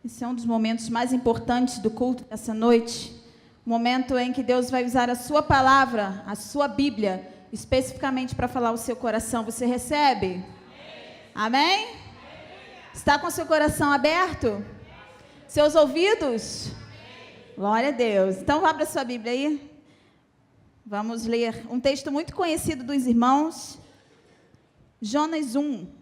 Esse é um dos momentos mais importantes do culto dessa noite. O momento em que Deus vai usar a sua palavra, a sua Bíblia, especificamente para falar ao seu coração. Você recebe? Amém? Está com seu coração aberto? Seus ouvidos? Glória a Deus. Então, abra sua Bíblia aí. Vamos ler um texto muito conhecido dos irmãos. Jonas 1.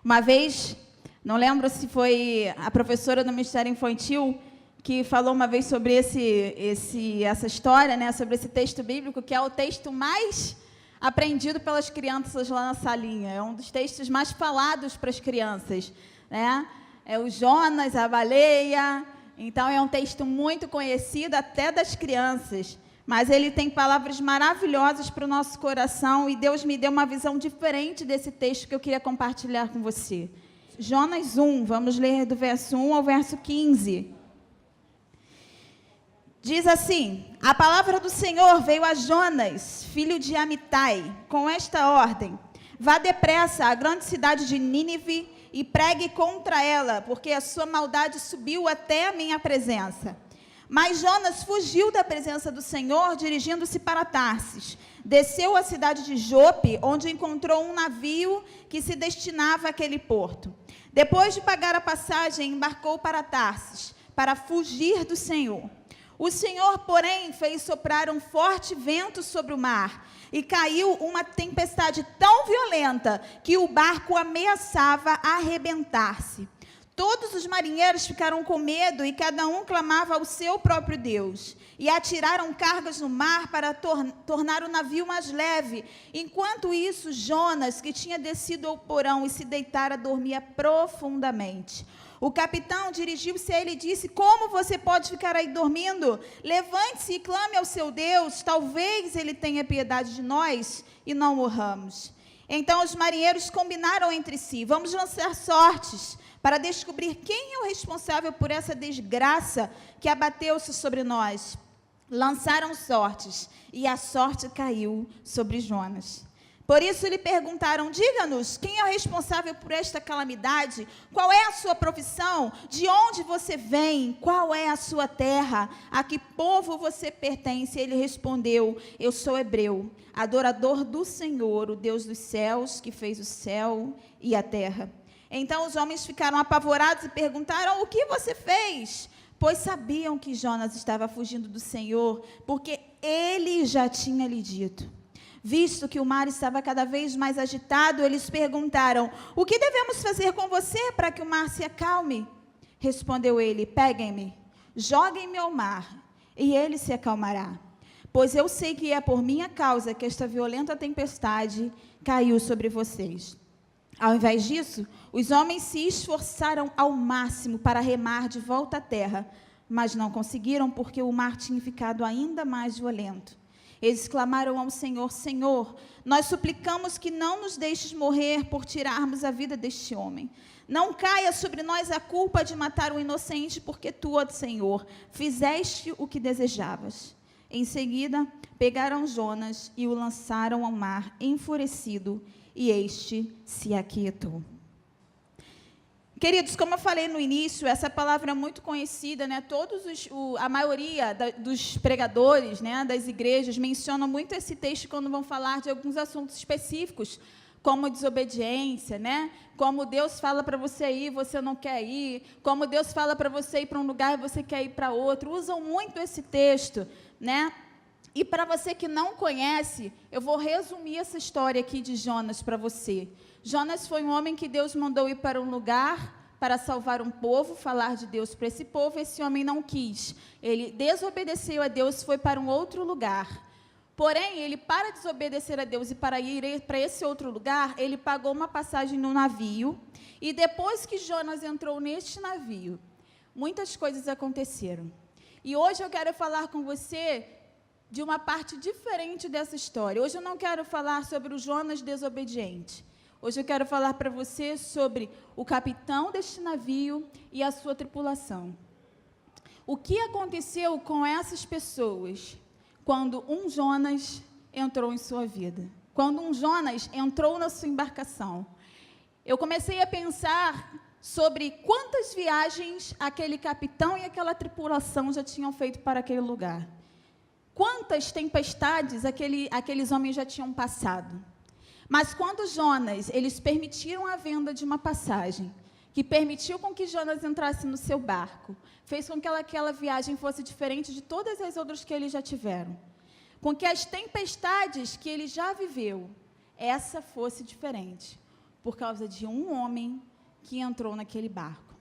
Uma vez, não lembro se foi a professora do Ministério Infantil que falou uma vez sobre essa história, né, sobre esse texto bíblico, que é o texto mais aprendido pelas crianças lá na salinha. É um dos textos mais falados para as crianças, né? É o Jonas, a baleia. Então, é um texto muito conhecido até das crianças. Mas ele tem palavras maravilhosas para o nosso coração e Deus me deu uma visão diferente desse texto que eu queria compartilhar com você. Jonas 1, vamos ler do verso 1 ao verso 15. Diz assim: a palavra do Senhor veio a Jonas, filho de Amitai, com esta ordem: vá depressa à grande cidade de Nínive e pregue contra ela, porque a sua maldade subiu até a minha presença. Mas Jonas fugiu da presença do Senhor, dirigindo-se para Tarsis. Desceu à cidade de Jope, onde encontrou um navio que se destinava àquele porto. Depois de pagar a passagem, embarcou para Tarsis, para fugir do Senhor. O Senhor, porém, fez soprar um forte vento sobre o mar, e caiu uma tempestade tão violenta que o barco ameaçava arrebentar-se. Todos os marinheiros ficaram com medo e cada um clamava ao seu próprio Deus. E atiraram cargas no mar para tornar o navio mais leve. Enquanto isso, Jonas, que tinha descido ao porão e se deitara, dormia profundamente. O capitão dirigiu-se a ele e disse: como você pode ficar aí dormindo? Levante-se e clame ao seu Deus, talvez ele tenha piedade de nós e não morramos. Então os marinheiros combinaram entre si: vamos lançar sortes para descobrir quem é o responsável por essa desgraça que abateu-se sobre nós. Lançaram sortes, e a sorte caiu sobre Jonas. Por isso lhe perguntaram: diga-nos, quem é o responsável por esta calamidade? Qual é a sua profissão? De onde você vem? Qual é a sua terra? A que povo você pertence? Ele respondeu: eu sou hebreu, adorador do Senhor, o Deus dos céus, que fez o céu e a terra. Então os homens ficaram apavorados e perguntaram: o que você fez? Pois sabiam que Jonas estava fugindo do Senhor, porque ele já tinha lhe dito. Visto que o mar estava cada vez mais agitado, eles perguntaram: o que devemos fazer com você para que o mar se acalme? Respondeu ele: peguem-me, joguem-me ao mar, e ele se acalmará. Pois eu sei que é por minha causa que esta violenta tempestade caiu sobre vocês. Ao invés disso, os homens se esforçaram ao máximo para remar de volta à terra, mas não conseguiram, porque o mar tinha ficado ainda mais violento. Eles clamaram ao Senhor: Senhor, nós suplicamos que não nos deixes morrer por tirarmos a vida deste homem. Não caia sobre nós a culpa de matar o inocente, porque tu, ó Senhor, fizeste o que desejavas. Em seguida, pegaram Jonas e o lançaram ao mar enfurecido, e este se aquietou. Queridos, como eu falei no início, essa palavra é muito conhecida, né? A maioria dos pregadores, né, das igrejas, mencionam muito esse texto quando vão falar de alguns assuntos específicos, como desobediência, né? Como Deus fala para você ir, você não quer ir. Como Deus fala para você ir para um lugar e você quer ir para outro. Usam muito esse texto, né? E para você que não conhece, eu vou resumir essa história aqui de Jonas para você. Jonas foi um homem que Deus mandou ir para um lugar para salvar um povo, falar de Deus para esse povo. Esse homem não quis. Ele desobedeceu a Deus e foi para um outro lugar. Porém, ele, para desobedecer a Deus e para ir para esse outro lugar, ele pagou uma passagem no navio. E depois que Jonas entrou neste navio, muitas coisas aconteceram. E hoje eu quero falar com você de uma parte diferente dessa história. Hoje eu não quero falar sobre o Jonas desobediente. Hoje eu quero falar para você sobre o capitão deste navio e a sua tripulação. O que aconteceu com essas pessoas quando um Jonas entrou em sua vida? Quando um Jonas entrou na sua embarcação? eu comecei a pensar sobre quantas viagens aquele capitão e aquela tripulação já tinham feito para aquele lugar. Quantas tempestades aqueles homens já tinham passado. Mas quando Jonas, eles permitiram a venda de uma passagem, que permitiu com que Jonas entrasse no seu barco, fez com que aquela viagem fosse diferente de todas as outras que eles já tiveram. Com que as tempestades que ele já viveu, essa fosse diferente, por causa de um homem que entrou naquele barco.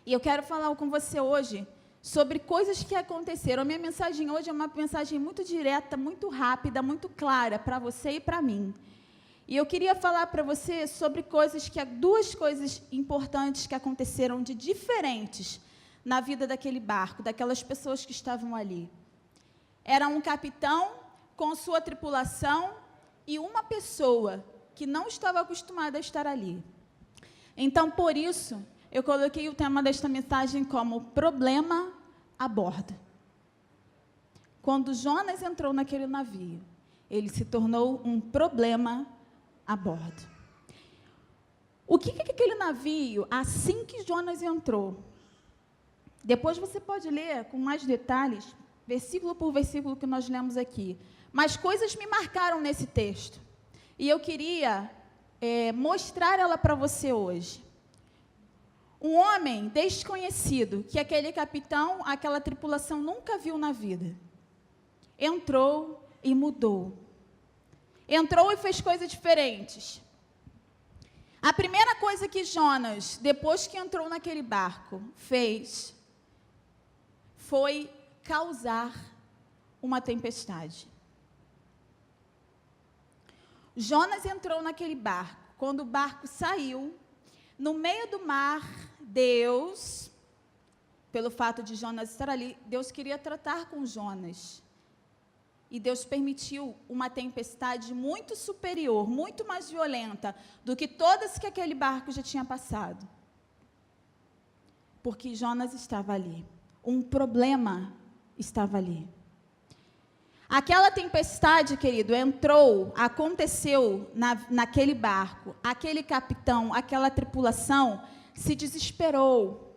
E eu quero falar com você hoje sobre coisas que aconteceram. A minha mensagem hoje é uma mensagem muito direta, muito rápida, muito clara para você e para mim. E eu queria falar para você sobre duas coisas importantes que aconteceram de diferentes na vida daquele barco, daquelas pessoas que estavam ali. Era um capitão com sua tripulação e uma pessoa que não estava acostumada a estar ali. Então, por isso, eu coloquei o tema desta mensagem como problema a bordo. Quando Jonas entrou naquele navio, ele se tornou um problema a bordo. O que aquele navio, assim que Jonas entrou? Depois você pode ler com mais detalhes, versículo por versículo que nós lemos aqui. Mas coisas me marcaram nesse texto. E eu queria mostrar ela para você hoje. Um homem desconhecido, que aquele capitão, aquela tripulação nunca viu na vida, entrou e mudou. Entrou e fez coisas diferentes. A primeira coisa que Jonas, depois que entrou naquele barco, fez foi causar uma tempestade. Jonas entrou naquele barco. Quando o barco saiu, no meio do mar, Deus, pelo fato de Jonas estar ali, Deus queria tratar com Jonas. E Deus permitiu uma tempestade muito superior, muito mais violenta do que todas que aquele barco já tinha passado. Porque Jonas estava ali. Um problema estava ali. Aquela tempestade, querido, aconteceu naquele barco. Aquele capitão, aquela tripulação se desesperou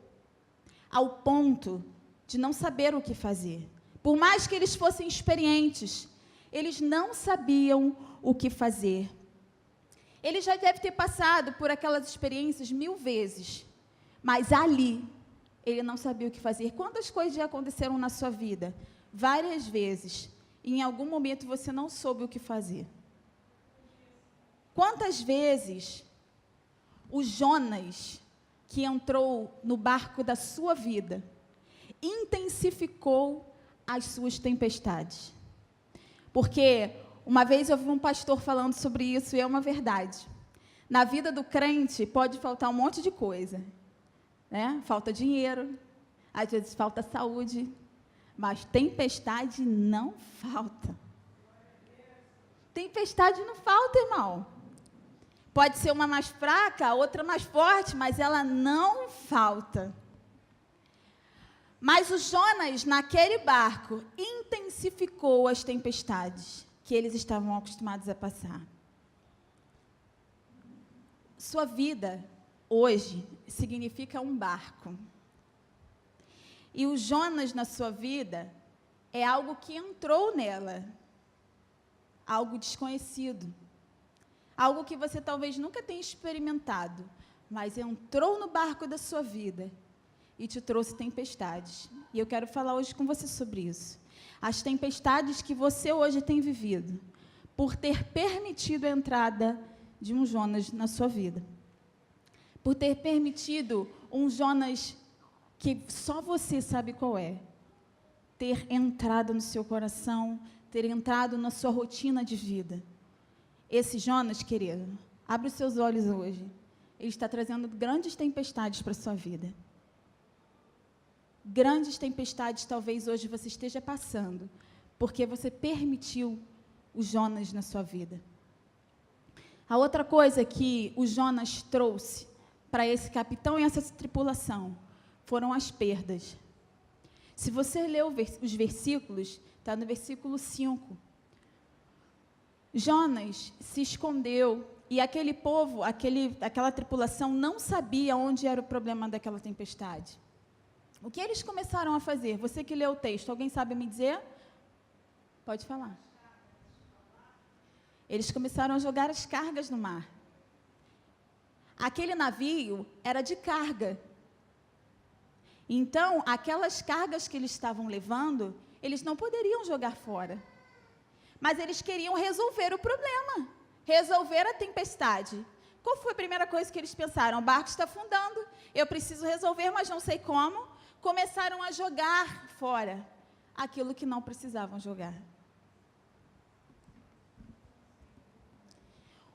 ao ponto de não saber o que fazer. Por mais que eles fossem experientes, eles não sabiam o que fazer. Ele já deve ter passado por aquelas experiências 1000 vezes, mas ali, ele não sabia o que fazer. Quantas coisas já aconteceram na sua vida? Várias vezes. E em algum momento você não soube o que fazer. Quantas vezes o Jonas, que entrou no barco da sua vida, intensificou as suas tempestades? Porque uma vez eu vi um pastor falando sobre isso e é uma verdade. Na vida do crente pode faltar um monte de coisa, né? Falta dinheiro, às vezes falta saúde, mas tempestade não falta. Tempestade não falta, irmão. Pode ser uma mais fraca, outra mais forte, mas ela não falta. Mas o Jonas, naquele barco, intensificou as tempestades que eles estavam acostumados a passar. Sua vida, hoje, significa um barco. E o Jonas, na sua vida, é algo que entrou nela. Algo desconhecido. Algo que você talvez nunca tenha experimentado, mas entrou no barco da sua vida e te trouxe tempestades. E eu quero falar hoje com você sobre isso. As tempestades que você hoje tem vivido, por ter permitido a entrada de um Jonas na sua vida. Por ter permitido um Jonas que só você sabe qual é. Ter entrado no seu coração, ter entrado na sua rotina de vida. Esse Jonas, querido, abre os seus olhos hoje. Ele está trazendo grandes tempestades para a sua vida. Grandes tempestades talvez hoje você esteja passando, porque você permitiu o Jonas na sua vida. A outra coisa que o Jonas trouxe para esse capitão e essa tripulação foram as perdas. Se você ler os versículos, está no versículo 5. Jonas se escondeu e aquele povo, aquela tripulação não sabia onde era o problema daquela tempestade. O que eles começaram a fazer? Você que leu o texto, alguém sabe me dizer? Pode falar. Eles começaram a jogar as cargas no mar. Aquele navio era de carga. Então, aquelas cargas que eles estavam levando, eles não poderiam jogar fora. Mas eles queriam resolver o problema, resolver a tempestade. Qual foi a primeira coisa que eles pensaram? O barco está afundando, eu preciso resolver, mas não sei como. Começaram a jogar fora aquilo que não precisavam jogar.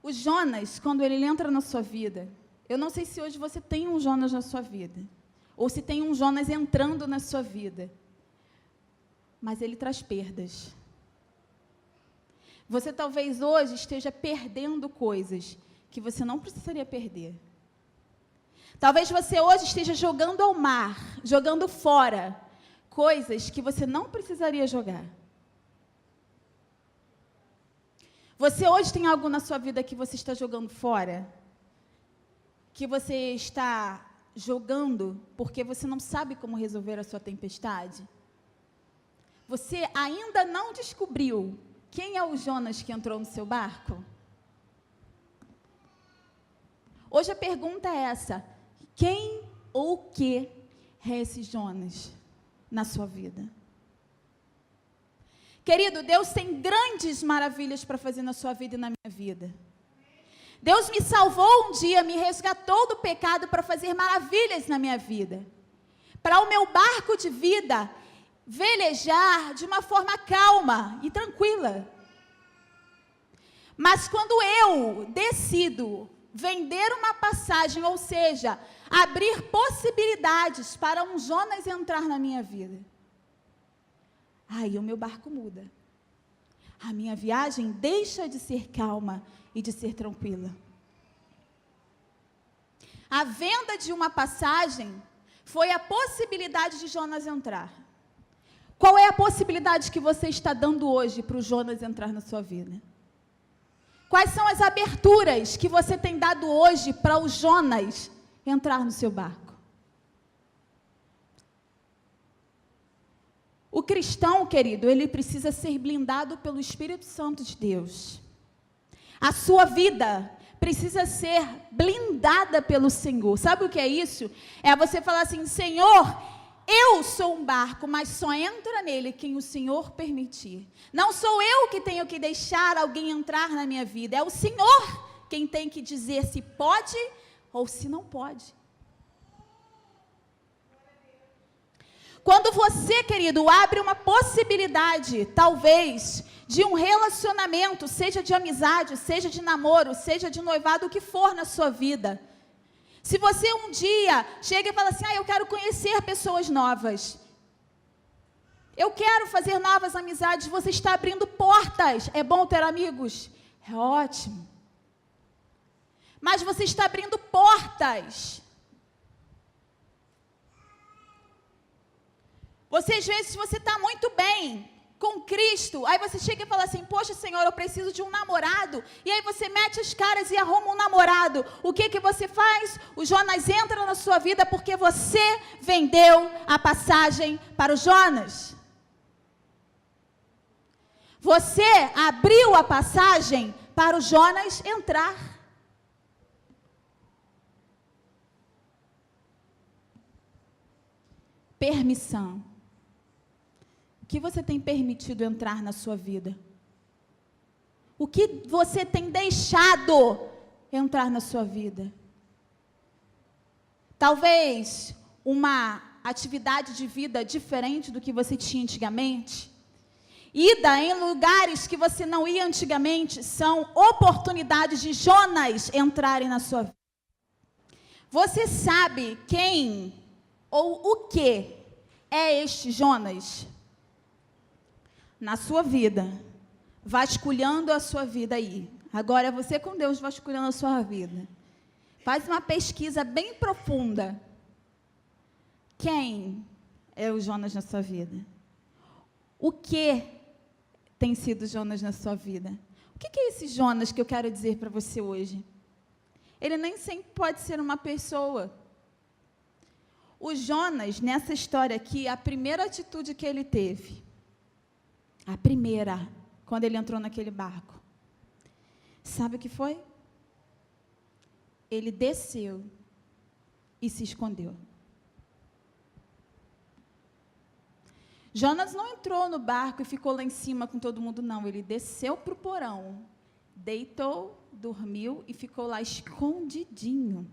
O Jonas, quando ele entra na sua vida, eu não sei se hoje você tem um Jonas na sua vida, ou se tem um Jonas entrando na sua vida, mas ele traz perdas. Você talvez hoje esteja perdendo coisas que você não precisaria perder. Talvez você hoje esteja jogando ao mar, jogando fora, coisas que você não precisaria jogar. Você hoje tem algo na sua vida que você está jogando fora? Que você está jogando porque você não sabe como resolver a sua tempestade? Você ainda não descobriu quem é o Jonas que entrou no seu barco? Hoje a pergunta é essa: quem ou o que é esse Jonas na sua vida? Querido, Deus tem grandes maravilhas para fazer na sua vida e na minha vida. Deus me salvou um dia, me resgatou do pecado para fazer maravilhas na minha vida. Para o meu barco de vida velejar de uma forma calma e tranquila. Mas quando eu decido vender uma passagem, ou seja, abrir possibilidades para um Jonas entrar na minha vida, aí o meu barco muda. A minha viagem deixa de ser calma e de ser tranquila. A venda de uma passagem foi a possibilidade de Jonas entrar. Qual é a possibilidade que você está dando hoje para o Jonas entrar na sua vida? Quais são as aberturas que você tem dado hoje para o Jonas entrar no seu barco? O cristão, querido, ele precisa ser blindado pelo Espírito Santo de Deus. A sua vida precisa ser blindada pelo Senhor. Sabe o que é isso? É você falar assim: Senhor, eu sou um barco, mas só entra nele quem o Senhor permitir. Não sou eu que tenho que deixar alguém entrar na minha vida. É o Senhor quem tem que dizer se pode ou se não pode. Quando você, querido, abre uma possibilidade, talvez, de um relacionamento, seja de amizade, seja de namoro, seja de noivado, o que for na sua vida. Se você um dia chega e fala assim: eu quero conhecer pessoas novas, eu quero fazer novas amizades, você está abrindo portas. É bom ter amigos? É ótimo. Mas você está abrindo portas. Você, às vezes, você está muito bem com Cristo, aí você chega e fala assim: poxa, Senhor, eu preciso de um namorado. E aí você mete as caras e arruma um namorado. O que que você faz? O Jonas entra na sua vida porque você vendeu a passagem para o Jonas. Você abriu a passagem para o Jonas entrar. Permissão. O que você tem permitido entrar na sua vida? O que você tem deixado entrar na sua vida? Talvez uma atividade de vida diferente do que você tinha antigamente. Ida em lugares que você não ia antigamente são oportunidades de Jonas entrarem na sua vida. Você sabe quem ou o que é este Jonas? Na sua vida, vasculhando a sua vida aí. Agora é você com Deus vasculhando a sua vida. Faz uma pesquisa bem profunda. Quem é o Jonas na sua vida? O que tem sido Jonas na sua vida? O que é esse Jonas que eu quero dizer para você hoje? Ele nem sempre pode ser uma pessoa. O Jonas, nessa história aqui, a primeira atitude que ele teve, a primeira, quando ele entrou naquele barco, sabe o que foi? Ele desceu e se escondeu. Jonas não entrou no barco e ficou lá em cima com todo mundo, não. Ele desceu para o porão, deitou, dormiu e ficou lá escondidinho.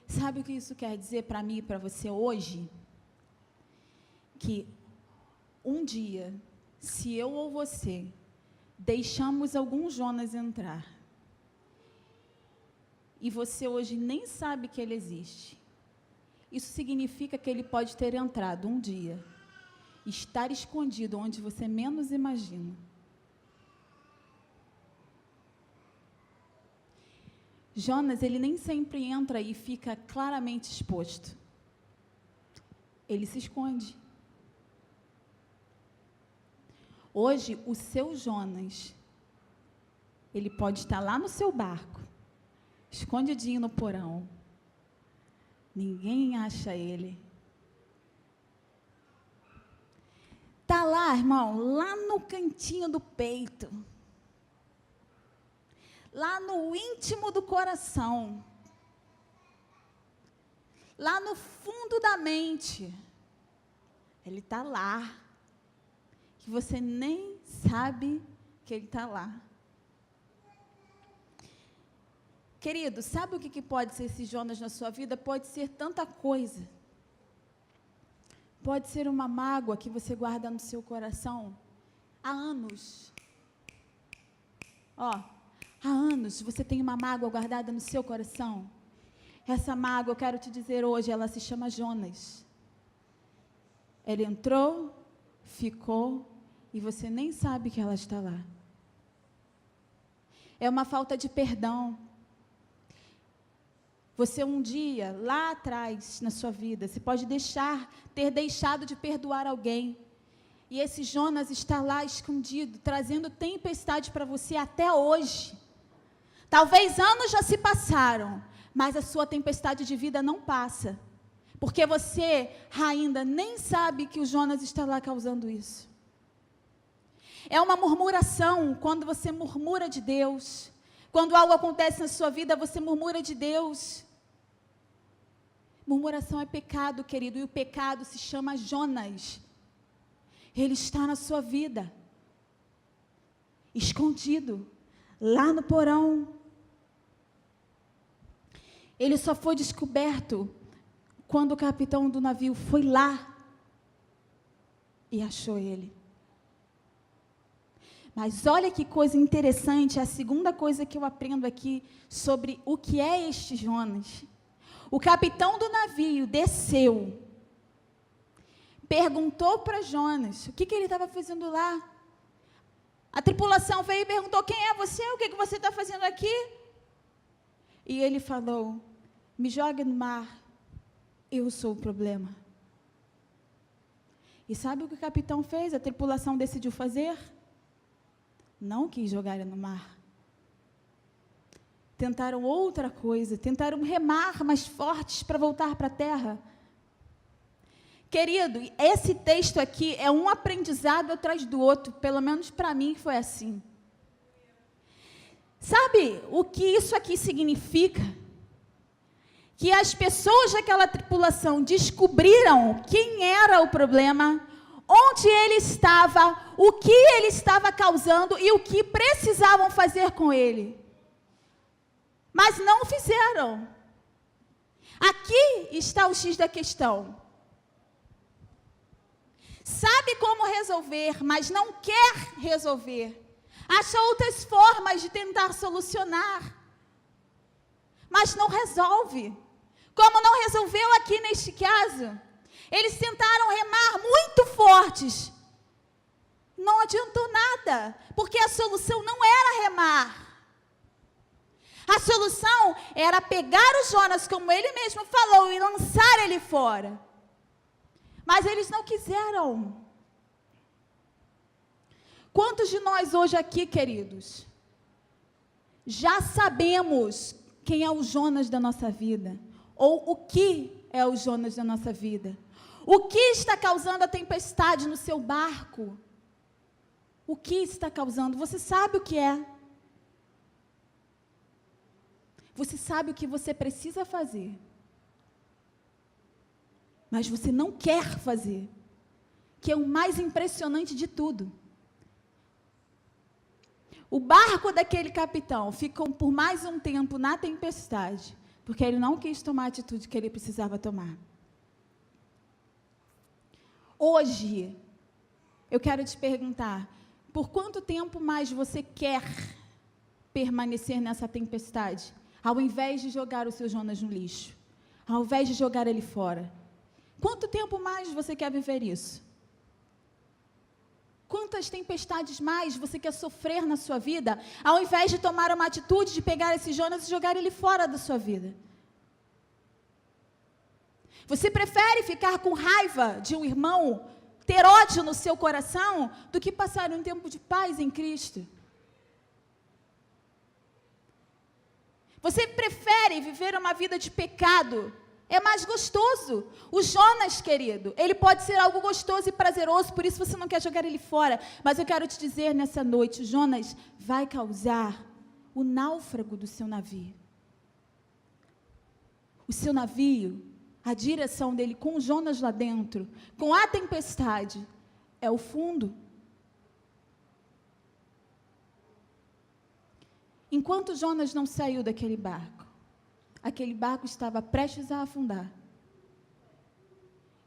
Sabe o que isso quer dizer para mim e para você hoje? Que um dia, se eu ou você deixamos algum Jonas entrar, e você hoje nem sabe que ele existe, isso significa que ele pode ter entrado um dia, estar escondido onde você menos imagina. Jonas, ele nem sempre entra e fica claramente exposto. Ele se esconde. Hoje, o seu Jonas, ele pode estar lá no seu barco, escondidinho no porão. Ninguém acha ele. Está lá, irmão, lá no cantinho do peito. Lá no íntimo do coração. Lá no fundo da mente. Ele está lá. Que você nem sabe que ele está lá. Querido, sabe o que pode ser esse Jonas na sua vida? Pode ser tanta coisa. Pode ser uma mágoa que você guarda no seu coração há anos. Há anos você tem uma mágoa guardada no seu coração. Essa mágoa, eu quero te dizer hoje, ela se chama Jonas. Ele entrou, ficou, e você nem sabe que ela está lá. É uma falta de perdão. Você um dia, lá atrás, na sua vida, você pode ter deixado de perdoar alguém. E esse Jonas está lá escondido, trazendo tempestade para você até hoje. Talvez anos já se passaram, mas a sua tempestade de vida não passa. Porque você ainda nem sabe que o Jonas está lá causando isso. É uma murmuração, quando você murmura de Deus. Quando algo acontece na sua vida, você murmura de Deus. Murmuração é pecado, querido, e o pecado se chama Jonas. Ele está na sua vida, escondido, lá no porão. Ele só foi descoberto quando o capitão do navio foi lá e achou ele. Mas olha que coisa interessante, a segunda coisa que eu aprendo aqui sobre o que é este Jonas. O capitão do navio desceu, perguntou para Jonas o que ele estava fazendo lá. A tripulação veio e perguntou: quem é você? O que você está fazendo aqui? E ele falou: me jogue no mar, eu sou o problema. E sabe o que o capitão fez? A tripulação decidiu fazer? Não quis jogar ele no mar. Tentaram outra coisa, tentaram remar mais fortes para voltar para a terra. Querido, esse texto aqui é um aprendizado atrás do outro, pelo menos para mim foi assim. Sabe o que isso aqui significa? Que as pessoas daquela tripulação descobriram quem era o problema, onde ele estava, o que ele estava causando e o que precisavam fazer com ele. Mas não fizeram. Aqui está o X da questão. Sabe como resolver, mas não quer resolver. Acha outras formas de tentar solucionar, mas não resolve. Como não resolveu aqui neste caso. Eles tentaram remar muito fortes. Não adiantou nada, porque a solução não era remar. A solução era pegar o Jonas, como ele mesmo falou, e lançar ele fora. Mas eles não quiseram. Quantos de nós hoje aqui, queridos, já sabemos quem é o Jonas da nossa vida? Ou o que é o Jonas da nossa vida? O que está causando a tempestade no seu barco? O que está causando? Você sabe o que é? Você sabe o que você precisa fazer, mas você não quer fazer, que é o mais impressionante de tudo. O barco daquele capitão ficou por mais um tempo na tempestade, porque ele não quis tomar a atitude que ele precisava tomar. Hoje, eu quero te perguntar, por quanto tempo mais você quer permanecer nessa tempestade, ao invés de jogar o seu Jonas no lixo, ao invés de jogar ele fora? Quanto tempo mais você quer viver isso? Quantas tempestades mais você quer sofrer na sua vida, ao invés de tomar uma atitude de pegar esse Jonas e jogar ele fora da sua vida? Você prefere ficar com raiva de um irmão, ter ódio no seu coração, do que passar um tempo de paz em Cristo? Você prefere viver uma vida de pecado? É mais gostoso. O Jonas, querido, ele pode ser algo gostoso e prazeroso, por isso você não quer jogar ele fora. Mas eu quero te dizer nessa noite, o Jonas vai causar o náufrago do seu navio. O seu navio, a direção dele com o Jonas lá dentro, com a tempestade, é o fundo. Enquanto Jonas não saiu daquele barco, aquele barco estava prestes a afundar.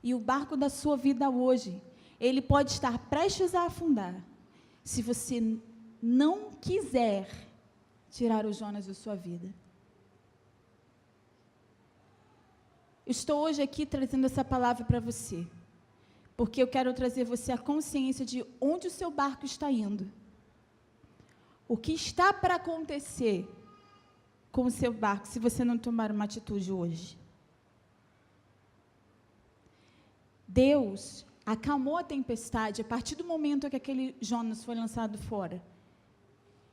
E o barco da sua vida hoje, ele pode estar prestes a afundar, se você não quiser tirar o Jonas da sua vida. Eu estou hoje aqui trazendo essa palavra para você, porque eu quero trazer você a consciência de onde o seu barco está indo. O que está para acontecer com o seu barco, se você não tomar uma atitude hoje? Deus acalmou a tempestade a partir do momento que aquele Jonas foi lançado fora.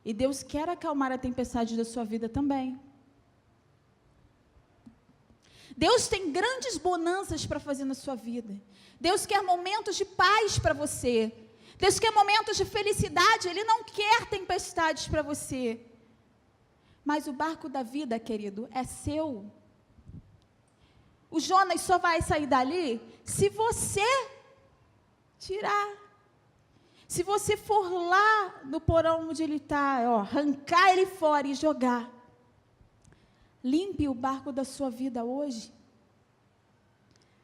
E Deus quer acalmar a tempestade da sua vida também. Deus tem grandes bonanças para fazer na sua vida. Deus quer momentos de paz para você. Deus quer momentos de felicidade. Ele não quer tempestades para você. Mas o barco da vida, querido, é seu. O Jonas só vai sair dali se você tirar. Se você for lá no porão onde ele está, arrancar ele fora e jogar. Limpe o barco da sua vida hoje.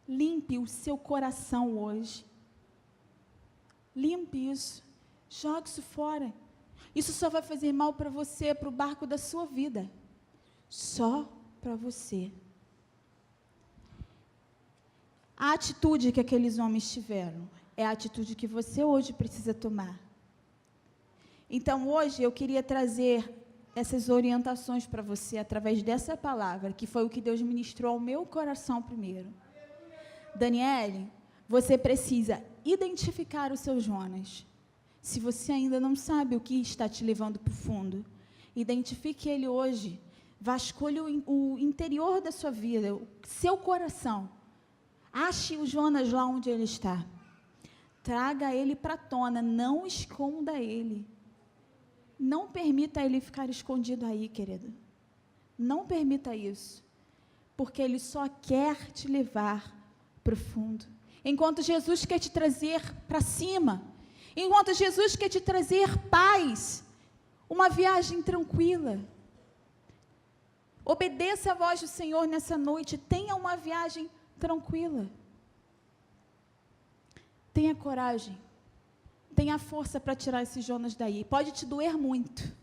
Limpe o seu coração hoje. Limpe isso. Jogue isso fora. Isso só vai fazer mal para você, para o barco da sua vida. Só para você. A atitude que aqueles homens tiveram é a atitude que você hoje precisa tomar. Então, hoje, eu queria trazer essas orientações para você, através dessa palavra, que foi o que Deus ministrou ao meu coração primeiro. Daniele, você precisa identificar o seu Jonas. Se você ainda não sabe o que está te levando para o fundo, identifique ele hoje. Vasculhe o interior da sua vida, o seu coração. Ache o Jonas lá onde ele está. Traga ele para a tona, não esconda ele. Não permita ele ficar escondido aí, querido. Não permita isso. Porque ele só quer te levar para o fundo. Enquanto Jesus quer te trazer para cima. Enquanto Jesus quer te trazer paz. Uma viagem tranquila. Obedeça a voz do Senhor nessa noite. Tenha uma viagem tranquila. Tenha coragem. Tenha força para tirar esse Jonas daí. Pode te doer muito.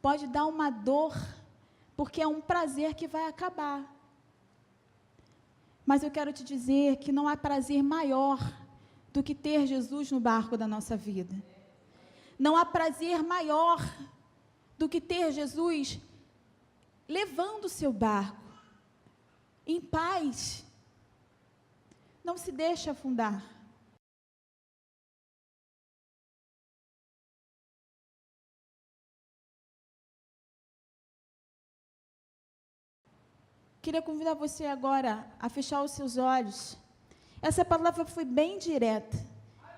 Pode dar uma dor, porque é um prazer que vai acabar. Mas eu quero te dizer que não há prazer maior do que ter Jesus no barco da nossa vida. Não há prazer maior do que ter Jesus levando o seu barco em paz. Não se deixe afundar. Queria convidar você agora a fechar os seus olhos. Essa palavra foi bem direta.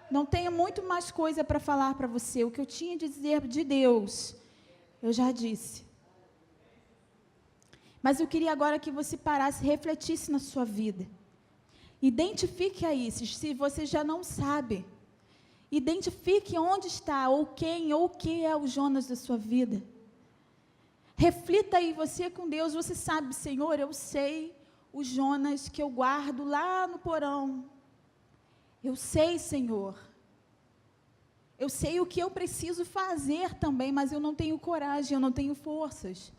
Não tenho muito mais coisa para falar para você. O que eu tinha de dizer de Deus, eu já disse. Mas eu queria agora que você parasse e refletisse na sua vida. Identifique aí, se você já não sabe. Identifique onde está, ou quem, ou o que é o Jonas da sua vida. Reflita aí, você com Deus, você sabe, Senhor, eu sei o Jonas que eu guardo lá no porão. Eu sei, Senhor. Eu sei o que eu preciso fazer também, mas eu não tenho coragem, eu não tenho forças.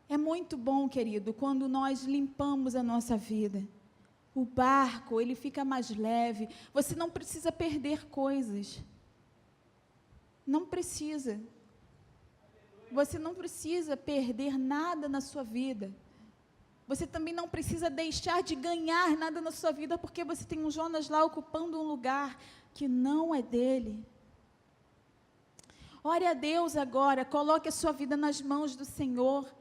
É muito bom, querido, quando nós limpamos a nossa vida. O barco, ele fica mais leve. Você não precisa perder coisas. Não precisa. Você não precisa perder nada na sua vida. Você também não precisa deixar de ganhar nada na sua vida, porque você tem um Jonas lá ocupando um lugar que não é dele. Ore a Deus agora, coloque a sua vida nas mãos do Senhor.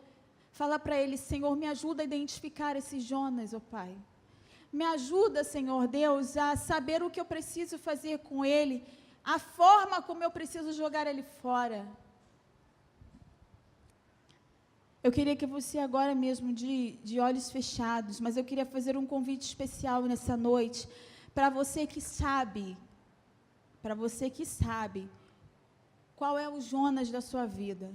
Fala para Ele, Senhor, me ajuda a identificar esse Jonas, ó Pai. Me ajuda, Senhor Deus, a saber o que eu preciso fazer com ele, a forma como eu preciso jogar ele fora. Eu queria que você agora mesmo, de olhos fechados, mas eu queria fazer um convite especial nessa noite, para você que sabe qual é o Jonas da sua vida,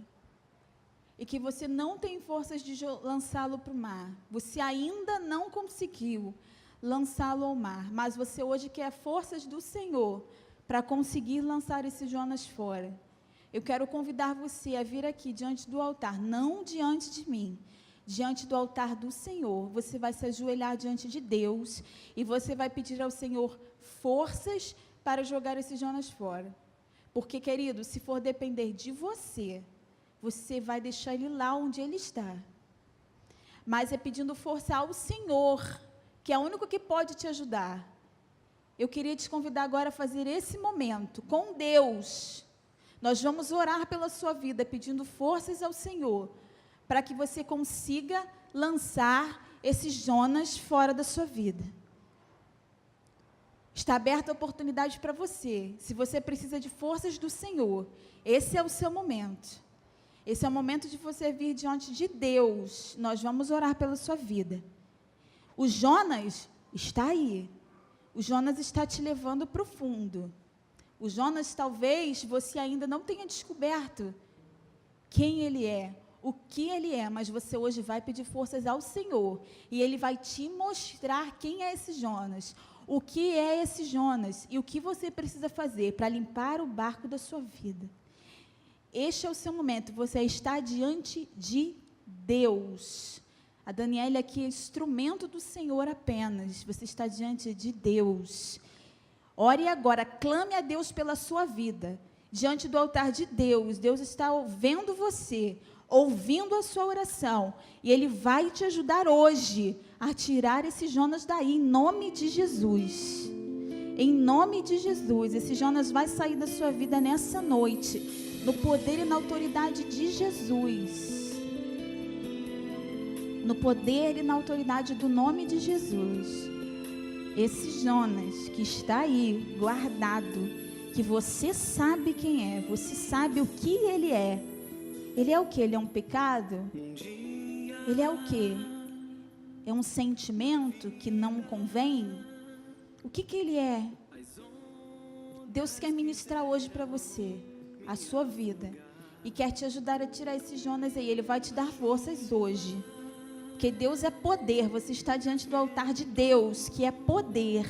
e que você não tem forças de lançá-lo para o mar, você ainda não conseguiu lançá-lo ao mar, mas você hoje quer forças do Senhor, para conseguir lançar esse Jonas fora. Eu quero convidar você a vir aqui diante do altar, não diante de mim, diante do altar do Senhor. Você vai se ajoelhar diante de Deus e você vai pedir ao Senhor forças para jogar esse Jonas fora. Porque, querido, se for depender de você, você vai deixar ele lá onde ele está. Mas é pedindo força ao Senhor, que é o único que pode te ajudar. Eu queria te convidar agora a fazer esse momento com Deus. Nós vamos orar pela sua vida, pedindo forças ao Senhor, para que você consiga lançar esse Jonas fora da sua vida. Está aberta a oportunidade para você. Se você precisa de forças do Senhor, esse é o seu momento. Esse é o momento de você vir diante de Deus. Nós vamos orar pela sua vida. O Jonas está aí. O Jonas está te levando para o fundo. O Jonas, talvez, você ainda não tenha descoberto quem ele é, o que ele é, mas você hoje vai pedir forças ao Senhor, e Ele vai te mostrar quem é esse Jonas, o que é esse Jonas, e o que você precisa fazer para limpar o barco da sua vida. Este é o seu momento, você está diante de Deus. A Daniela aqui é instrumento do Senhor apenas, você está diante de Deus. Ore agora, clame a Deus pela sua vida, diante do altar de Deus. Deus está vendo você, ouvindo a sua oração, e Ele vai te ajudar hoje a tirar esse Jonas daí, em nome de Jesus. Em nome de Jesus, esse Jonas vai sair da sua vida nessa noite, no poder e na autoridade de Jesus. No poder e na autoridade do nome de Jesus. Esse Jonas que está aí, guardado, que você sabe quem é, você sabe o que ele é. Ele é o quê? Ele é um pecado? Ele é o quê? É um sentimento que não convém? O que ele é? Deus quer ministrar hoje para você, a sua vida, e quer te ajudar a tirar esse Jonas aí. Ele vai te dar forças hoje. Porque Deus é poder, você está diante do altar de Deus, que é poder.